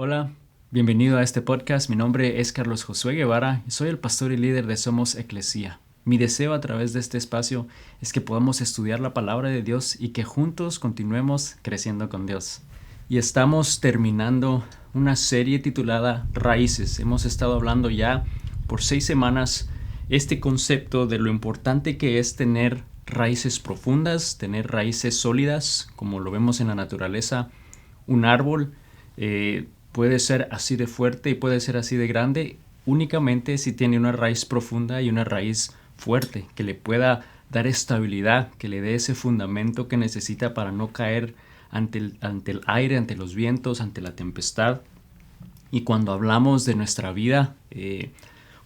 Hola, bienvenido a este podcast. Mi nombre es Carlos Josué Guevara y soy el pastor y líder de Somos Eclesía. Mi deseo a través de este espacio es que podamos estudiar la palabra de Dios y que juntos continuemos creciendo con Dios. Y estamos terminando una serie titulada Raíces. Hemos estado hablando ya por 6 semanas este concepto de lo importante que es tener raíces profundas, tener raíces sólidas, como lo vemos en la naturaleza. Un árbol puede ser así de fuerte y puede ser así de grande únicamente si tiene una raíz profunda y una raíz fuerte que le pueda dar estabilidad, que le dé ese fundamento que necesita para no caer ante el aire, ante los vientos, ante la tempestad. Y cuando hablamos de nuestra vida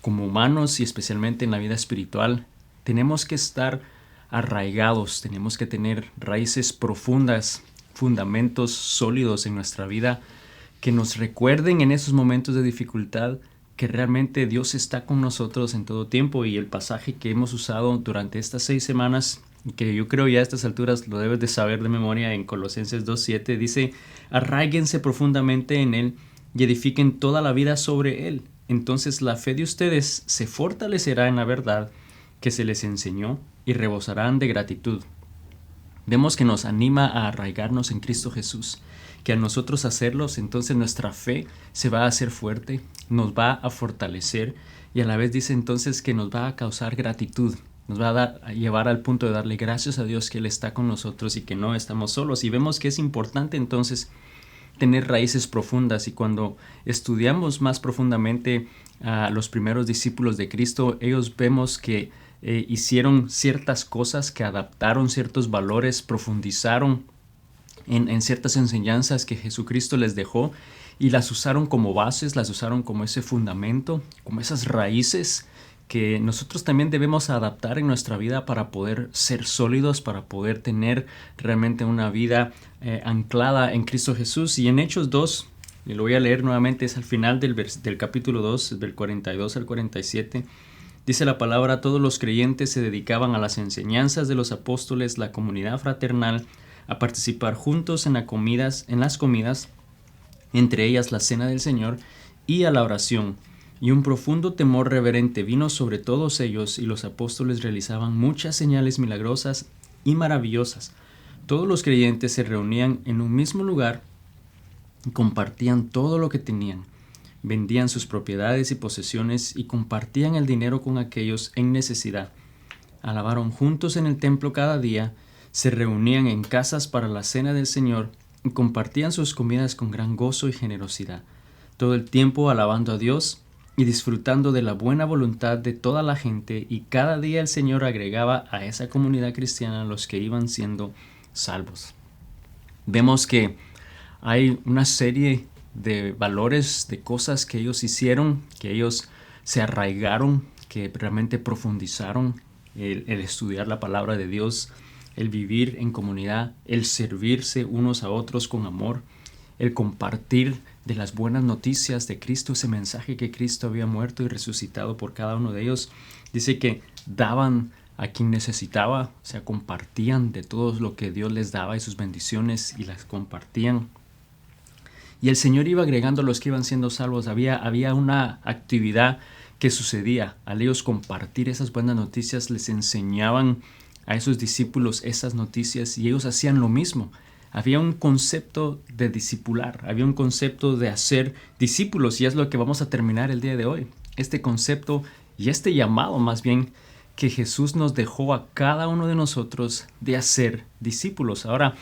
como humanos y especialmente en la vida espiritual, tenemos que estar arraigados, tenemos que tener raíces profundas, fundamentos sólidos en nuestra vida que nos recuerden en esos momentos de dificultad que realmente Dios está con nosotros en todo tiempo. Y el pasaje que hemos usado durante estas 6 semanas, que yo creo ya a estas alturas lo debes de saber de memoria, en Colosenses 2:7 dice: arraíguense profundamente en Él y edifiquen toda la vida sobre Él. Entonces la fe de ustedes se fortalecerá en la verdad que se les enseñó y rebosarán de gratitud. Vemos que nos anima a arraigarnos en Cristo Jesús, que a nosotros hacerlos, entonces nuestra fe se va a hacer fuerte, nos va a fortalecer y a la vez dice entonces que nos va a causar gratitud, nos va a llevar al punto de darle gracias a Dios que Él está con nosotros y que no estamos solos. Y vemos que es importante entonces tener raíces profundas, y cuando estudiamos más profundamente a los primeros discípulos de Cristo, ellos vemos que hicieron ciertas cosas, que adaptaron ciertos valores, profundizaron en ciertas enseñanzas que Jesucristo les dejó y las usaron como bases, las usaron como ese fundamento, como esas raíces que nosotros también debemos adaptar en nuestra vida para poder ser sólidos, para poder tener realmente una vida anclada en Cristo Jesús. Y en Hechos 2, y lo voy a leer nuevamente, es al final del capítulo 2, del 42 al 47, dice la palabra: todos los creyentes se dedicaban a las enseñanzas de los apóstoles, la comunidad fraternal, a participar juntos en las comidas, entre ellas la cena del Señor, y a la oración. Y un profundo temor reverente vino sobre todos ellos, y los apóstoles realizaban muchas señales milagrosas y maravillosas. Todos los creyentes se reunían en un mismo lugar y compartían todo lo que tenían. Vendían sus propiedades y posesiones y compartían el dinero con aquellos en necesidad. Alabaron juntos en el templo cada día, se reunían en casas para la cena del Señor y compartían sus comidas con gran gozo y generosidad, todo el tiempo alabando a Dios y disfrutando de la buena voluntad de toda la gente, y cada día el Señor agregaba a esa comunidad cristiana los que iban siendo salvos. Vemos que hay una serie de valores, de cosas que ellos hicieron, que ellos se arraigaron, que realmente profundizaron: el estudiar la palabra de Dios, el vivir en comunidad, el servirse unos a otros con amor, el compartir de las buenas noticias de Cristo, ese mensaje que Cristo había muerto y resucitado por cada uno de ellos. Dice que daban a quien necesitaba, o sea, compartían de todo lo que Dios les daba y sus bendiciones, y las compartían. Y el Señor iba agregando a los que iban siendo salvos. Había una actividad que sucedía al ellos compartir esas buenas noticias. Les enseñaban a esos discípulos esas noticias y ellos hacían lo mismo. Había un concepto de discipular, había un concepto de hacer discípulos, y es lo que vamos a terminar el día de hoy. Este concepto y este llamado más bien que Jesús nos dejó a cada uno de nosotros de hacer discípulos. Ahora,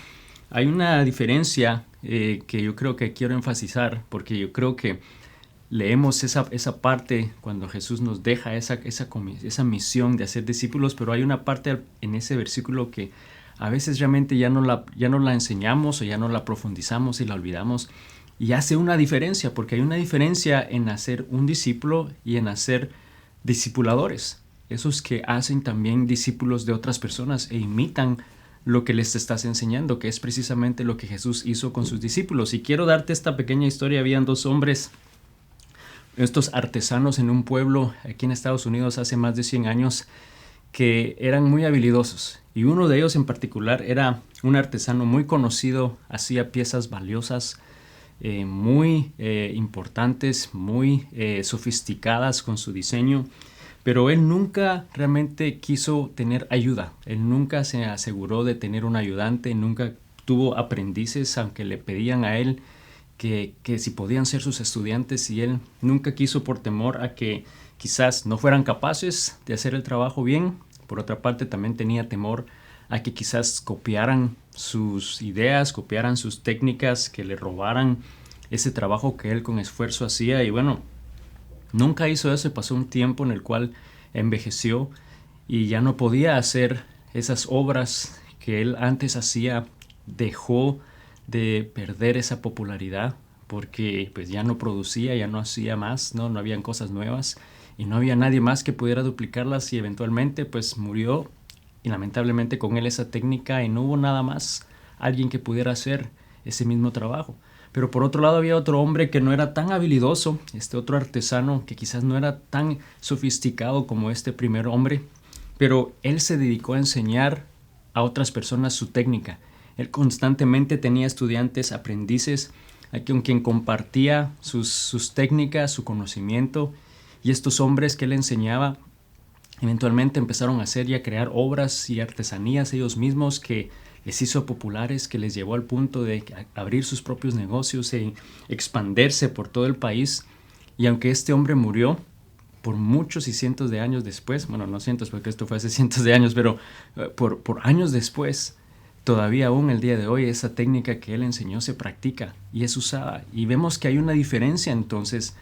hay una diferencia que yo creo que quiero enfatizar, porque yo creo que leemos esa parte cuando Jesús nos deja esa misión de hacer discípulos, pero hay una parte en ese versículo que a veces realmente ya no la enseñamos, o ya no la profundizamos y la olvidamos. Y hace una diferencia, porque hay una diferencia en hacer un discípulo y en hacer discipuladores. Esos que hacen también discípulos de otras personas e imitan lo que les estás enseñando, que es precisamente lo que Jesús hizo con sus discípulos. Y quiero darte esta pequeña historia. Habían 2 hombres, estos artesanos en un pueblo aquí en Estados Unidos hace más de 100 años, que eran muy habilidosos, y uno de ellos en particular era un artesano muy conocido, hacía piezas valiosas muy importantes, muy sofisticadas con su diseño, pero él nunca realmente quiso tener ayuda. Él nunca se aseguró de tener un ayudante, nunca tuvo aprendices, aunque le pedían a él que si podían ser sus estudiantes, y él nunca quiso, por temor a que quizás no fueran capaces de hacer el trabajo bien. Por otra parte, también tenía temor a que quizás copiaran sus ideas, copiaran sus técnicas, que le robaran ese trabajo que él con esfuerzo hacía. Y bueno, nunca hizo eso, y pasó un tiempo en el cual envejeció y ya no podía hacer esas obras que él antes hacía. Dejó de perder esa popularidad porque pues ya no producía, ya no hacía más, no habían cosas nuevas y no había nadie más que pudiera duplicarlas, y eventualmente pues murió, y lamentablemente con él esa técnica, y no hubo nada más alguien que pudiera hacer ese mismo trabajo. Pero por otro lado había otro hombre que no era tan habilidoso, otro artesano que quizás no era tan sofisticado como este primer hombre, pero él se dedicó a enseñar a otras personas su técnica. Él constantemente tenía estudiantes, aprendices, con quien compartía sus técnicas, su conocimiento, y estos hombres que él enseñaba eventualmente empezaron a hacer y a crear obras y artesanías ellos mismos, que les hizo populares, que les llevó al punto de abrir sus propios negocios e expandirse por todo el país. Y aunque este hombre murió por muchos y cientos de años después, bueno, no cientos porque esto fue hace cientos de años, pero por años después, todavía aún el día de hoy esa técnica que él enseñó se practica y es usada. Y vemos que hay una diferencia entonces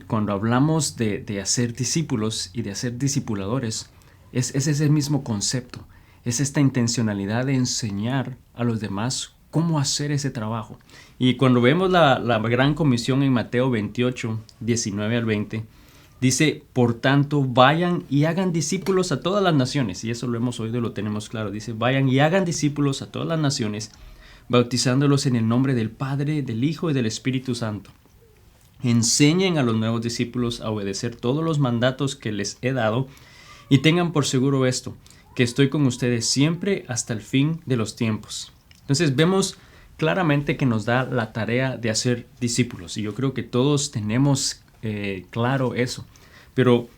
cuando hablamos de hacer discípulos y de hacer discipuladores. Es ese mismo concepto, es esta intencionalidad de enseñar a los demás cómo hacer ese trabajo. Y cuando vemos la gran comisión en Mateo 28, 19 al 20, dice: por tanto, vayan y hagan discípulos a todas las naciones. Y eso lo hemos oído y lo tenemos claro. Dice: vayan y hagan discípulos a todas las naciones, bautizándolos en el nombre del Padre, del Hijo y del Espíritu Santo. Enseñen a los nuevos discípulos a obedecer todos los mandatos que les he dado, y tengan por seguro esto, que estoy con ustedes siempre hasta el fin de los tiempos. Entonces vemos claramente que nos da la tarea de hacer discípulos, y yo creo que todos tenemos claro eso. Pero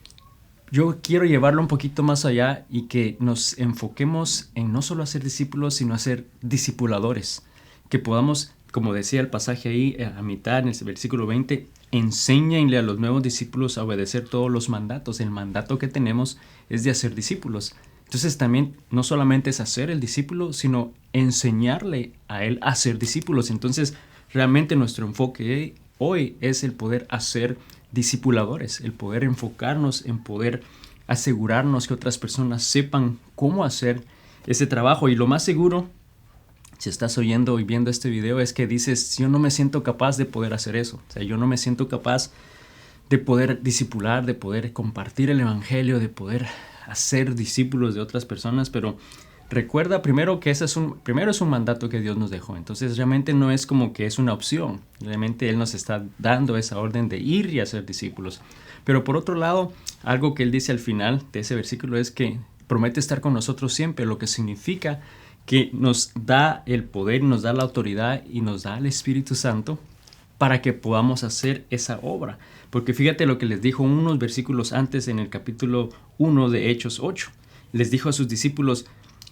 yo quiero llevarlo un poquito más allá y que nos enfoquemos en no solo hacer discípulos, sino hacer discipuladores. Que podamos, como decía el pasaje ahí a mitad en el versículo 20, enséñenle a los nuevos discípulos a obedecer todos los mandatos. El mandato que tenemos es de hacer discípulos. Entonces también no solamente es hacer el discípulo, sino enseñarle a él a ser discípulos. Entonces realmente nuestro enfoque hoy es el poder hacer discipuladores, el poder enfocarnos en poder asegurarnos que otras personas sepan cómo hacer ese trabajo. Y lo más seguro, si estás oyendo y viendo este video, es que dices: yo no me siento capaz de poder hacer eso. O sea, yo no me siento capaz de poder discipular, de poder compartir el evangelio, de poder hacer discípulos de otras personas. Pero recuerda primero que primero es un mandato que Dios nos dejó. Entonces realmente no es como que es una opción. Realmente Él nos está dando esa orden de ir y hacer discípulos. Pero por otro lado, algo que Él dice al final de ese versículo es que promete estar con nosotros siempre, lo que significa que nos da el poder, nos da la autoridad y nos da el Espíritu Santo para que podamos hacer esa obra. Porque fíjate lo que les dijo unos versículos antes en el capítulo 1 de Hechos 8. Les dijo a sus discípulos: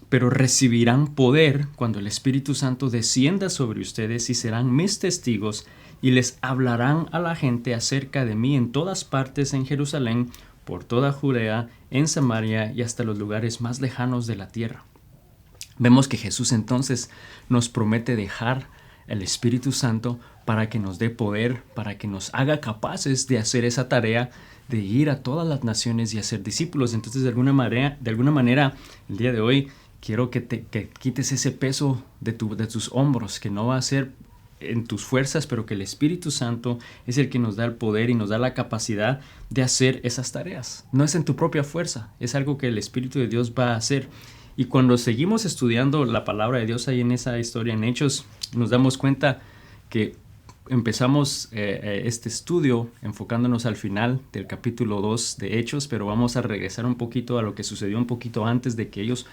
pero recibirán poder cuando el Espíritu Santo descienda sobre ustedes, y serán mis testigos, y les hablarán a la gente acerca de mí en todas partes, en Jerusalén, por toda Judea, en Samaria y hasta los lugares más lejanos de la tierra. Vemos que Jesús entonces nos promete dejar el Espíritu Santo para que nos dé poder, para que nos haga capaces de hacer esa tarea de ir a todas las naciones y hacer discípulos. Entonces de alguna manera el día de hoy quiero que quites ese peso de tus hombros, que no va a ser en tus fuerzas, pero que el Espíritu Santo es el que nos da el poder y nos da la capacidad de hacer esas tareas. No es en tu propia fuerza, es algo que el Espíritu de Dios va a hacer. Y cuando seguimos estudiando la palabra de Dios ahí en esa historia en Hechos, nos damos cuenta que empezamos este estudio enfocándonos al final del capítulo 2 de Hechos, pero vamos a regresar un poquito a lo que sucedió un poquito antes de que ellos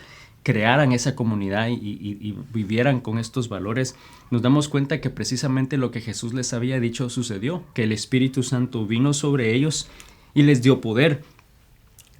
crearan esa comunidad y vivieran con estos valores, nos damos cuenta que precisamente lo que Jesús les había dicho sucedió, que el Espíritu Santo vino sobre ellos y les dio poder.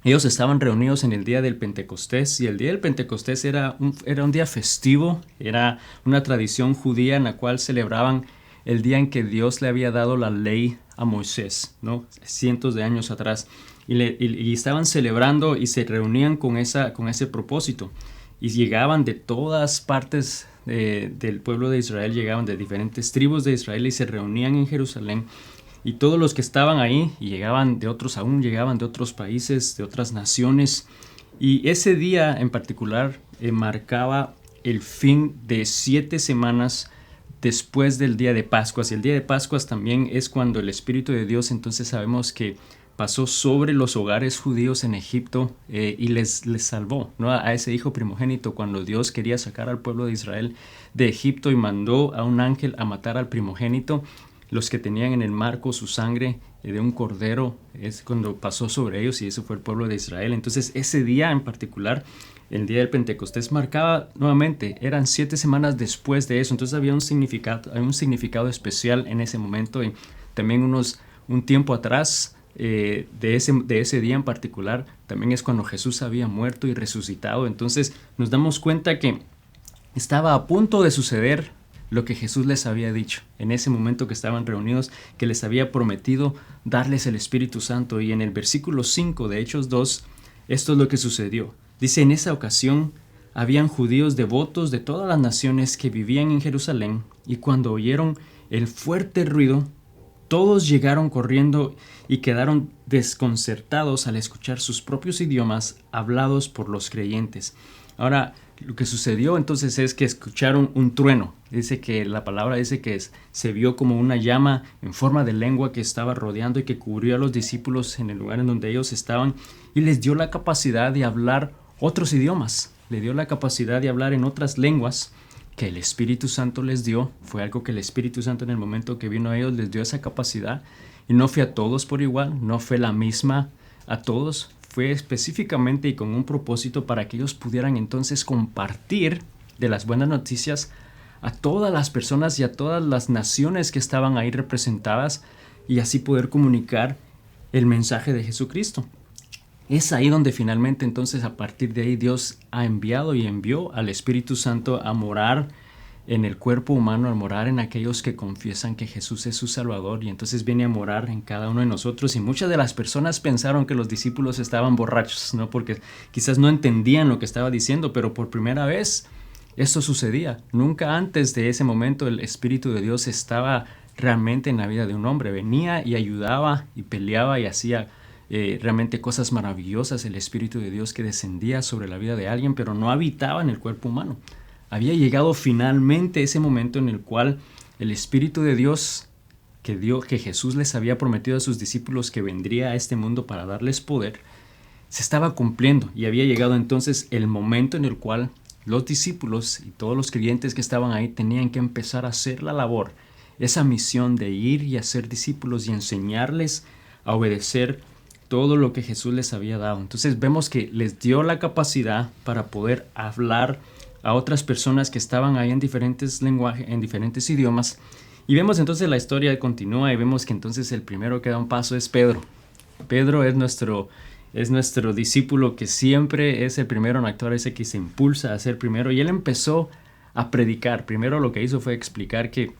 Ellos estaban reunidos en el día del Pentecostés, y el día del Pentecostés era un día festivo, era una tradición judía en la cual celebraban el día en que Dios le había dado la ley a Moisés, ¿no? Cientos de años atrás. Y estaban celebrando y se reunían con ese propósito. Y llegaban de todas partes del pueblo de Israel, llegaban de diferentes tribus de Israel y se reunían en Jerusalén. Y todos los que estaban ahí, y llegaban de otros países, de otras naciones. Y ese día en particular marcaba el fin de 7 semanas después del día de Pascuas. Y el día de Pascuas también es cuando el Espíritu de Dios, entonces sabemos que pasó sobre los hogares judíos en Egipto y les salvó, ¿no? A ese hijo primogénito, cuando Dios quería sacar al pueblo de Israel de Egipto y mandó a un ángel a matar al primogénito. Los que tenían en el marco su sangre de un cordero, es cuando pasó sobre ellos, y eso fue el pueblo de Israel. Entonces ese día en particular, el día del Pentecostés, marcaba nuevamente, eran 7 semanas después de eso. Entonces había un significado especial en ese momento. Y también un tiempo atrás de ese día en particular, también es cuando Jesús había muerto y resucitado. Entonces nos damos cuenta que estaba a punto de suceder lo que Jesús les había dicho en ese momento que estaban reunidos, que les había prometido darles el Espíritu Santo. Y en el versículo 5 de Hechos 2, esto es lo que sucedió. Dice: en esa ocasión habían judíos devotos de todas las naciones que vivían en Jerusalén, y cuando oyeron el fuerte ruido, todos llegaron corriendo y quedaron desconcertados al escuchar sus propios idiomas hablados por los creyentes. Ahora, lo que sucedió entonces es que escucharon un trueno. Dice que la palabra dice que se vio como una llama en forma de lengua que estaba rodeando y que cubrió a los discípulos en el lugar en donde ellos estaban, y les dio la capacidad de hablar otros idiomas. Le dio la capacidad de hablar en otras lenguas que el Espíritu Santo les dio. Fue algo que el Espíritu Santo, en el momento que vino a ellos, les dio esa capacidad. Y no fue a todos por igual, no fue la misma a todos. Fue específicamente y con un propósito para que ellos pudieran entonces compartir de las buenas noticias a todas las personas y a todas las naciones que estaban ahí representadas, y así poder comunicar el mensaje de Jesucristo. Es ahí donde finalmente entonces, a partir de ahí, Dios ha enviado y envió al Espíritu Santo a morar en el cuerpo humano, a morar en aquellos que confiesan que Jesús es su Salvador, y entonces viene a morar en cada uno de nosotros. Y muchas de las personas pensaron que los discípulos estaban borrachos, ¿no? Porque quizás no entendían lo que estaba diciendo, pero por primera vez esto sucedía. Nunca antes de ese momento el Espíritu de Dios estaba realmente en la vida de un hombre. Venía y ayudaba y peleaba y hacía realmente cosas maravillosas, el Espíritu de Dios que descendía sobre la vida de alguien, pero no habitaba en el cuerpo humano. Había llegado finalmente ese momento en el cual el Espíritu de Dios que Jesús les había prometido a sus discípulos que vendría a este mundo para darles poder, se estaba cumpliendo, y había llegado entonces el momento en el cual los discípulos y todos los creyentes que estaban ahí tenían que empezar a hacer la labor, esa misión de ir y hacer discípulos y enseñarles a obedecer todo lo que Jesús les había dado. Entonces vemos que les dio la capacidad para poder hablar a otras personas que estaban ahí en diferentes lenguajes, en diferentes idiomas. Y vemos entonces la historia continúa, y vemos que entonces el primero que da un paso es Pedro. Pedro es nuestro discípulo que siempre es el primero en actuar, ese que se impulsa a ser primero. Y él empezó a predicar. Primero lo que hizo fue explicar que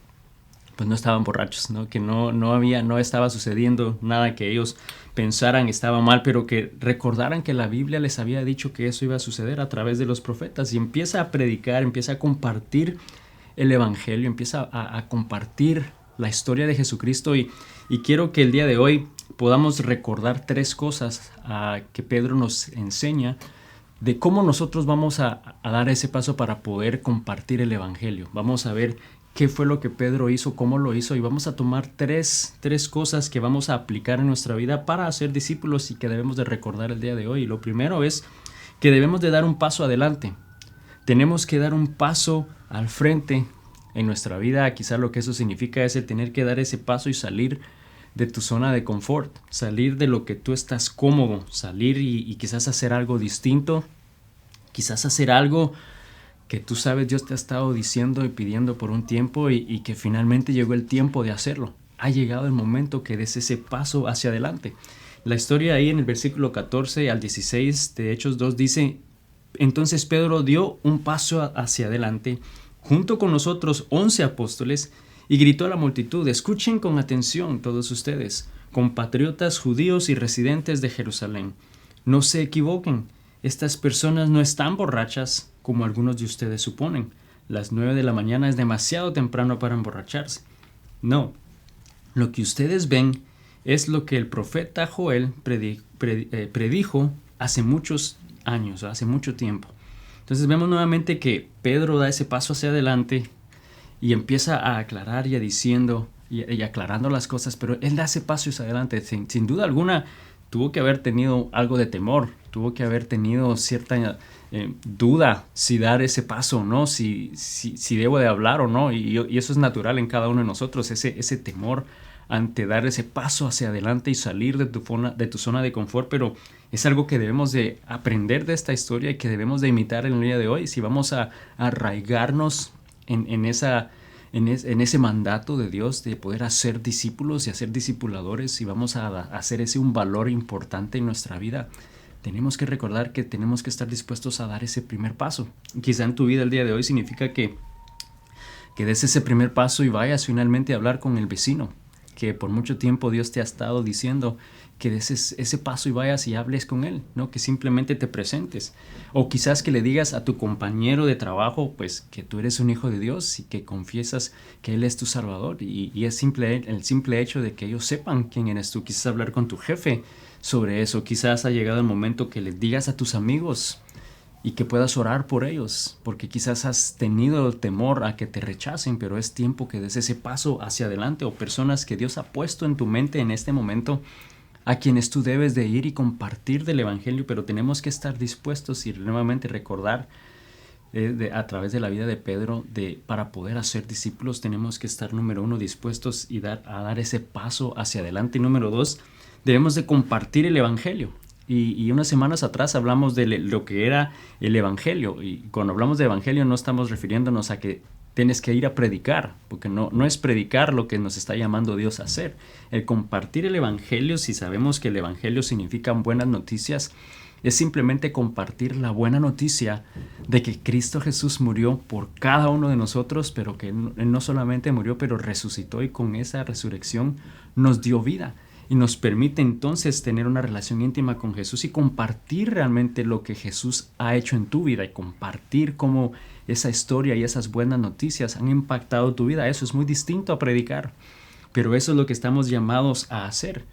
pues no estaban borrachos, ¿no? Que no estaba sucediendo nada que ellos pensaran estaba mal, pero que recordaran que la Biblia les había dicho que eso iba a suceder a través de los profetas. Y empieza a predicar, empieza a compartir el Evangelio, empieza a compartir la historia de Jesucristo. Y quiero que el día de hoy podamos recordar 3 cosas que Pedro nos enseña de cómo nosotros vamos a dar ese paso para poder compartir el Evangelio. Vamos a ver qué fue lo que Pedro hizo, cómo lo hizo, y vamos a tomar tres cosas que vamos a aplicar en nuestra vida para ser discípulos y que debemos de recordar el día de hoy. Lo primero es que debemos de dar un paso adelante. Tenemos que dar un paso al frente en nuestra vida. Quizás lo que eso significa es el tener que dar ese paso y salir de tu zona de confort, salir de lo que tú estás cómodo, salir y quizás hacer algo distinto, Quizás hacer algo que tú sabes Dios te ha estado diciendo y pidiendo por un tiempo y que finalmente llegó el tiempo de hacerlo. Ha llegado el momento que des ese paso hacia adelante. La historia ahí en el versículo 14 al 16 de Hechos 2 dice: entonces Pedro dio un paso hacia adelante junto con los otros 11 apóstoles y gritó a la multitud: escuchen con atención todos ustedes, compatriotas judíos y residentes de Jerusalén. No se equivoquen, estas personas no están borrachas como algunos de ustedes suponen. Las 9 de la mañana es demasiado temprano para emborracharse. No, lo que ustedes ven es lo que el profeta Joel predijo hace muchos años, hace mucho tiempo. Entonces vemos nuevamente que Pedro da ese paso hacia adelante y empieza a aclarar y a diciendo y aclarando las cosas, pero él da ese paso hacia adelante. Sin duda alguna tuvo que haber tenido algo de temor, tuvo que haber tenido cierta duda si dar ese paso o no, si debo de hablar o no, y eso es natural en cada uno de nosotros, ese temor ante dar ese paso hacia adelante y salir de tu zona de confort, pero es algo que debemos de aprender de esta historia y que debemos de imitar en el día de hoy si vamos a arraigarnos en ese mandato de Dios de poder hacer discípulos y hacer discipuladores, y vamos a hacer ese un valor importante en nuestra vida. Tenemos que recordar que tenemos que estar dispuestos a dar ese primer paso. Quizá en tu vida el día de hoy significa que des ese primer paso y vayas finalmente a hablar con el vecino, que por mucho tiempo Dios te ha estado diciendo que des ese paso y vayas y hables con él, ¿no? Que simplemente te presentes. O quizás que le digas a tu compañero de trabajo, pues, que tú eres un hijo de Dios y que confiesas que Él es tu Salvador. Y es el simple hecho de que ellos sepan quién eres tú. Quizás hablar con tu jefe sobre eso. Quizás ha llegado el momento que les digas a tus amigos y que puedas orar por ellos, porque quizás has tenido el temor a que te rechacen, pero es tiempo que des ese paso hacia adelante. O personas que Dios ha puesto en tu mente en este momento, a quienes tú debes de ir y compartir del Evangelio, pero tenemos que estar dispuestos y nuevamente recordar a través de la vida de Pedro, para poder hacer discípulos tenemos que estar, número 1, dispuestos y a dar ese paso hacia adelante. Y número 2, debemos de compartir el Evangelio. Y unas semanas atrás hablamos de lo que era el Evangelio, y cuando hablamos de Evangelio no estamos refiriéndonos a que tienes que ir a predicar, porque no es predicar lo que nos está llamando Dios a hacer. El compartir el Evangelio, si sabemos que el Evangelio significa buenas noticias, es simplemente compartir la buena noticia de que Cristo Jesús murió por cada uno de nosotros, pero que Él no solamente murió, pero resucitó, y con esa resurrección nos dio vida y nos permite entonces tener una relación íntima con Jesús y compartir realmente lo que Jesús ha hecho en tu vida, y compartir cómo esa historia y esas buenas noticias han impactado tu vida. Eso es muy distinto a predicar, pero eso es lo que estamos llamados a hacer,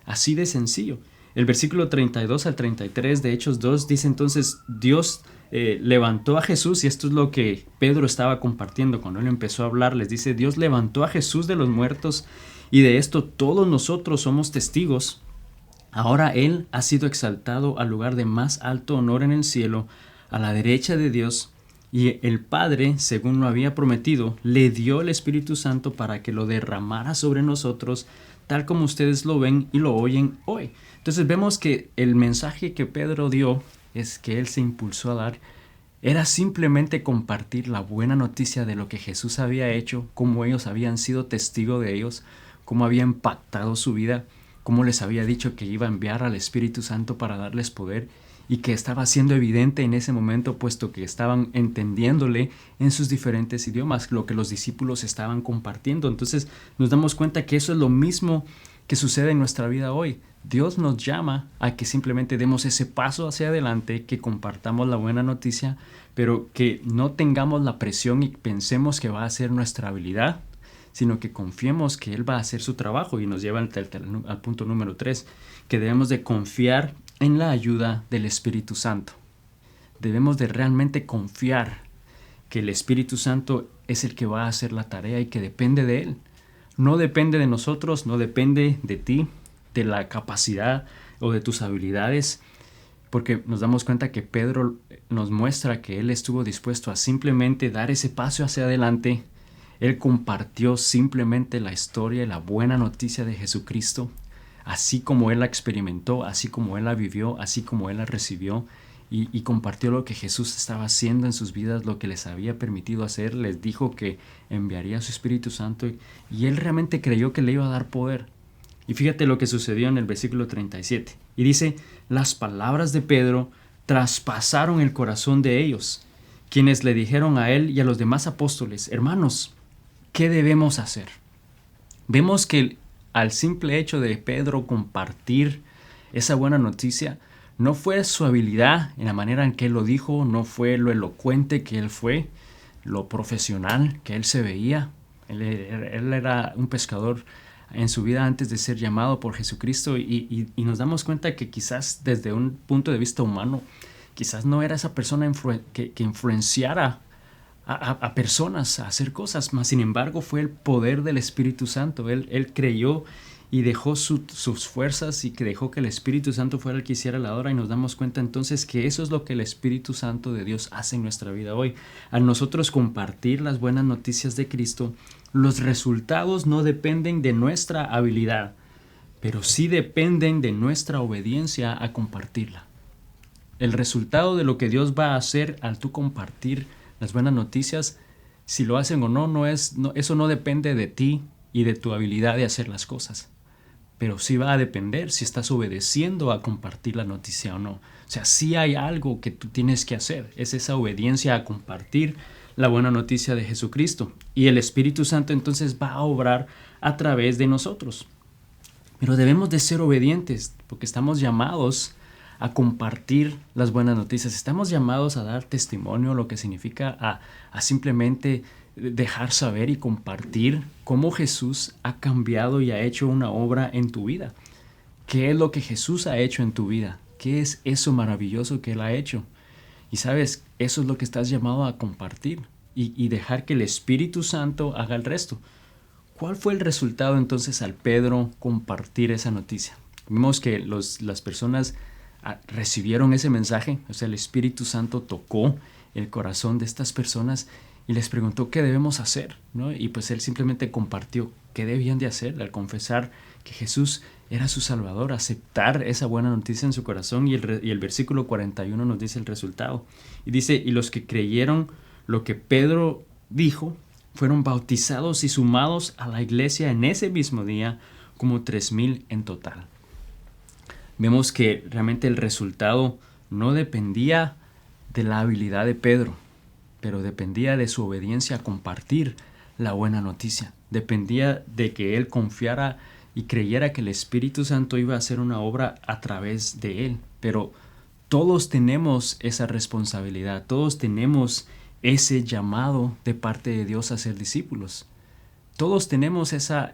así de sencillo. El versículo 32 al 33 de Hechos 2 dice entonces: Dios levantó a Jesús, y esto es lo que Pedro estaba compartiendo cuando él empezó a hablar. Les dice: Dios levantó a Jesús de los muertos, y de esto todos nosotros somos testigos. Ahora Él ha sido exaltado al lugar de más alto honor en el cielo, a la derecha de Dios, y el Padre, según lo había prometido, le dio el Espíritu Santo para que lo derramara sobre nosotros, tal como ustedes lo ven y lo oyen hoy. Entonces vemos que el mensaje que Pedro dio, es que él se impulsó a dar, era simplemente compartir la buena noticia de lo que Jesús había hecho, cómo ellos habían sido testigos de ellos, cómo había impactado su vida, cómo les había dicho que iba a enviar al Espíritu Santo para darles poder, y que estaba siendo evidente en ese momento, puesto que estaban entendiéndole en sus diferentes idiomas lo que los discípulos estaban compartiendo. Entonces nos damos cuenta que eso es lo mismo que sucede en nuestra vida hoy. Dios nos llama a que simplemente demos ese paso hacia adelante, que compartamos la buena noticia, pero que no tengamos la presión y pensemos que va a ser nuestra habilidad, sino que confiemos que Él va a hacer su trabajo. Y nos lleva al punto número 3, que debemos de confiar en la ayuda del Espíritu Santo. Debemos de realmente confiar que el Espíritu Santo es el que va a hacer la tarea y que depende de Él. No depende de nosotros, no depende de ti, de la capacidad o de tus habilidades, porque nos damos cuenta que Pedro nos muestra que él estuvo dispuesto a simplemente dar ese paso hacia adelante. Él compartió simplemente la historia y la buena noticia de Jesucristo, así como él la experimentó, así como él la vivió, así como él la recibió, y compartió lo que Jesús estaba haciendo en sus vidas, lo que les había permitido hacer. Les dijo que enviaría a su Espíritu Santo y él realmente creyó que le iba a dar poder. Y fíjate lo que sucedió en el versículo 37. Y dice, las palabras de Pedro traspasaron el corazón de ellos, quienes le dijeron a él y a los demás apóstoles, hermanos, ¿qué debemos hacer? Vemos que al simple hecho de Pedro compartir esa buena noticia, no fue su habilidad en la manera en que él lo dijo, no fue lo elocuente que él fue, lo profesional que él se veía. Él era un pescador en su vida antes de ser llamado por Jesucristo y nos damos cuenta que quizás desde un punto de vista humano, quizás no era esa persona que influenciara a personas a hacer cosas, mas sin embargo fue el poder del Espíritu Santo. Él creyó y dejó sus fuerzas y que dejó que el Espíritu Santo fuera el que hiciera la obra, y nos damos cuenta entonces que eso es lo que el Espíritu Santo de Dios hace en nuestra vida hoy. Al nosotros compartir las buenas noticias de Cristo, los resultados no dependen de nuestra habilidad, pero sí dependen de nuestra obediencia a compartirla. El resultado de lo que Dios va a hacer al tú compartir las buenas noticias, si lo hacen o no, eso no depende de ti y de tu habilidad de hacer las cosas. Pero sí va a depender si estás obedeciendo a compartir la noticia o no. O sea, sí hay algo que tú tienes que hacer. Es esa obediencia a compartir la buena noticia de Jesucristo. Y el Espíritu Santo entonces va a obrar a través de nosotros. Pero debemos de ser obedientes porque estamos llamados a compartir las buenas noticias. Estamos llamados a dar testimonio, lo que significa a simplemente dejar saber y compartir cómo Jesús ha cambiado y ha hecho una obra en tu vida. ¿Qué es lo que Jesús ha hecho en tu vida? ¿Qué es eso maravilloso que Él ha hecho? Y sabes, eso es lo que estás llamado a compartir y dejar que el Espíritu Santo haga el resto. ¿Cuál fue el resultado entonces al Pedro compartir esa noticia? Vimos que las personas recibieron ese mensaje, o sea, el Espíritu Santo tocó el corazón de estas personas y les preguntó qué debemos hacer, ¿no? Y pues él simplemente compartió qué debían de hacer al confesar que Jesús era su Salvador, aceptar esa buena noticia en su corazón, y el versículo 41 nos dice el resultado. Y dice, y los que creyeron lo que Pedro dijo fueron bautizados y sumados a la iglesia en ese mismo día, como 3,000 en total. Vemos que realmente el resultado no dependía de la habilidad de Pedro, pero dependía de su obediencia a compartir la buena noticia. Dependía de que él confiara y creyera que el Espíritu Santo iba a hacer una obra a través de él. Pero todos tenemos esa responsabilidad, todos tenemos ese llamado de parte de Dios a ser discípulos. Todos tenemos esa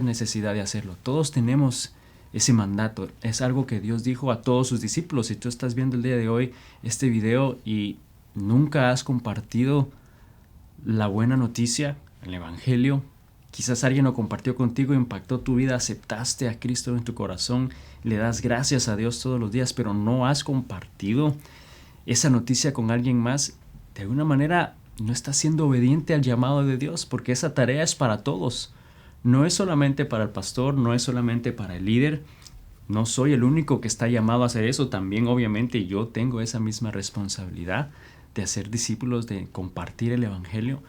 necesidad de hacerlo. Todos tenemos ese mandato. Es algo que Dios dijo a todos sus discípulos. Si tú estás viendo el día de hoy este video y nunca has compartido la buena noticia, el Evangelio, quizás alguien lo compartió contigo, impactó tu vida, aceptaste a Cristo en tu corazón, le das gracias a Dios todos los días, pero no has compartido esa noticia con alguien más, de alguna manera no estás siendo obediente al llamado de Dios, porque esa tarea es para todos. No es solamente para el pastor, no es solamente para el líder. No soy el único que está llamado a hacer eso. También obviamente yo tengo esa misma responsabilidad de hacer discípulos, de compartir el Evangelio.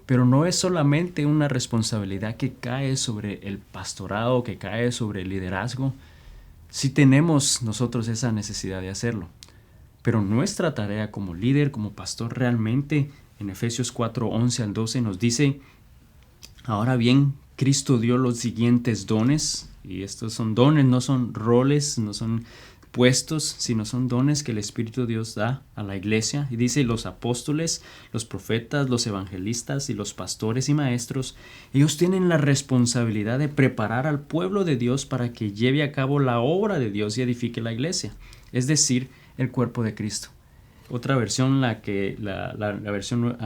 Pero no es solamente una responsabilidad que cae sobre el pastorado, que cae sobre el liderazgo. Sí tenemos nosotros esa necesidad de hacerlo. Pero nuestra tarea como líder, como pastor, realmente en Efesios 4, 11 al 12 nos dice, ahora bien, Cristo dio los siguientes dones, y estos son dones, no son roles, no son puestos, sino son dones que el Espíritu de Dios da a la iglesia. Y dice, los apóstoles, los profetas, los evangelistas y los pastores y maestros, ellos tienen la responsabilidad de preparar al pueblo de Dios para que lleve a cabo la obra de Dios y edifique la iglesia, es decir, el cuerpo de Cristo. Otra versión, la versión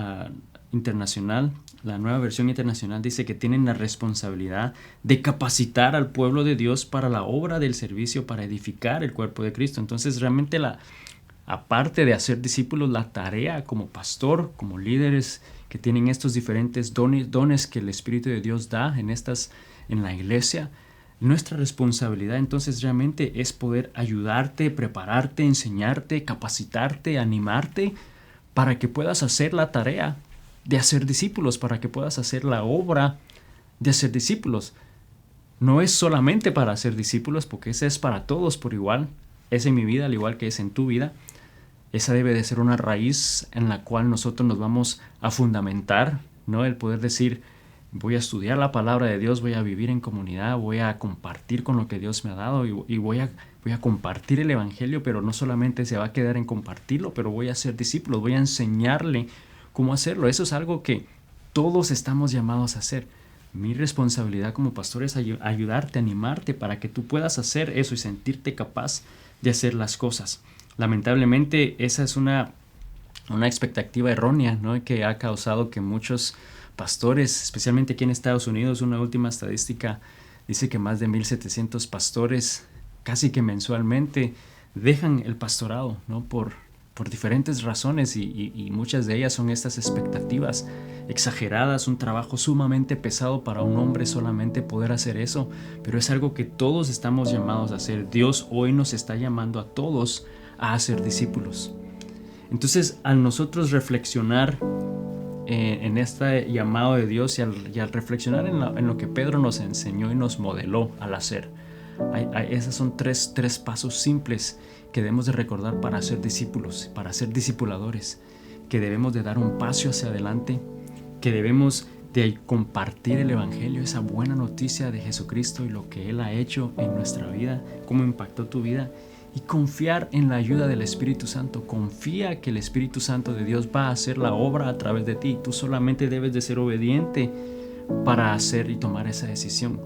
internacional, la nueva versión internacional, dice que tienen la responsabilidad de capacitar al pueblo de Dios para la obra del servicio, para edificar el cuerpo de Cristo. Entonces realmente aparte de hacer discípulos, la tarea como pastor, como líderes que tienen estos diferentes dones que el Espíritu de Dios da en la iglesia, Nuestra responsabilidad entonces realmente es poder ayudarte, prepararte, enseñarte, capacitarte, animarte para que puedas hacer la tarea de hacer discípulos, para que puedas hacer la obra de hacer discípulos. No es solamente para hacer discípulos, porque ese es para todos por igual. Es en mi vida, al igual que es en tu vida. Esa debe de ser una raíz en la cual nosotros nos vamos a fundamentar, ¿no? El poder decir, voy a estudiar la palabra de Dios, voy a vivir en comunidad, voy a compartir con lo que Dios me ha dado y voy a compartir el evangelio, pero no solamente se va a quedar en compartirlo, pero voy a ser discípulos, voy a enseñarle cómo hacerlo. Eso es algo que todos estamos llamados a hacer. Mi responsabilidad como pastor es ayudarte, animarte para que tú puedas hacer eso y sentirte capaz de hacer las cosas. Lamentablemente esa es una expectativa errónea, ¿no? Que ha causado que muchos pastores, especialmente aquí en Estados Unidos, una última estadística dice que más de 1,700 pastores casi que mensualmente dejan el pastorado, ¿no? por diferentes razones y muchas de ellas son estas expectativas exageradas, un trabajo sumamente pesado para un hombre solamente poder hacer eso, pero es algo que todos estamos llamados a hacer. Dios hoy nos está llamando a todos a hacer discípulos. Entonces, al nosotros reflexionar en este llamado de Dios y al reflexionar en lo que Pedro nos enseñó y nos modeló al hacer, esos son tres pasos simples que debemos de recordar para ser discípulos, para ser discipuladores, que debemos de dar un paso hacia adelante, que debemos de compartir el evangelio, esa buena noticia de Jesucristo y lo que Él ha hecho en nuestra vida, cómo impactó tu vida, y confiar en la ayuda del Espíritu Santo. Confía que el Espíritu Santo de Dios va a hacer la obra a través de ti. Tú solamente debes de ser obediente para hacer y tomar esa decisión.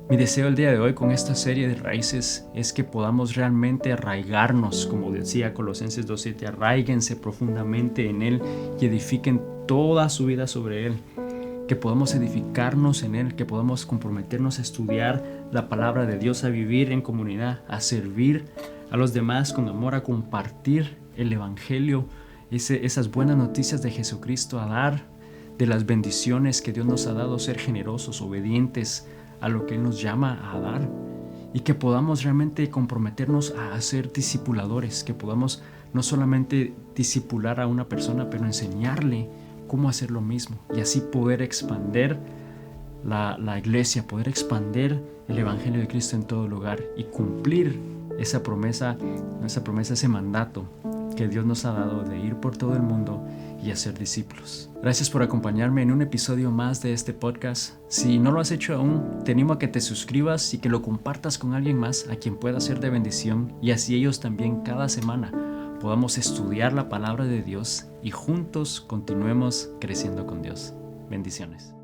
Mi deseo el día de hoy con esta serie de raíces es que podamos realmente arraigarnos, como decía Colosenses 2:7, arraíguense profundamente en Él y edifiquen toda su vida sobre Él. Que podamos edificarnos en Él, que podamos comprometernos a estudiar la palabra de Dios, a vivir en comunidad, a servir a los demás con amor, a compartir el evangelio, esas buenas noticias de Jesucristo, a dar de las bendiciones que Dios nos ha dado, ser generosos, obedientes a lo que Él nos llama a dar, y que podamos realmente comprometernos a ser discipuladores, que podamos no solamente discipular a una persona, pero enseñarle cómo hacer lo mismo, y así poder expandir la iglesia, poder expandir el evangelio de Cristo en todo lugar y cumplir esa promesa, ese mandato que Dios nos ha dado de ir por todo el mundo y hacer discípulos. Gracias por acompañarme en un episodio más de este podcast. Si no lo has hecho aún, te animo a que te suscribas y que lo compartas con alguien más a quien pueda ser de bendición, y así ellos también cada semana podamos estudiar la palabra de Dios y juntos continuemos creciendo con Dios. Bendiciones.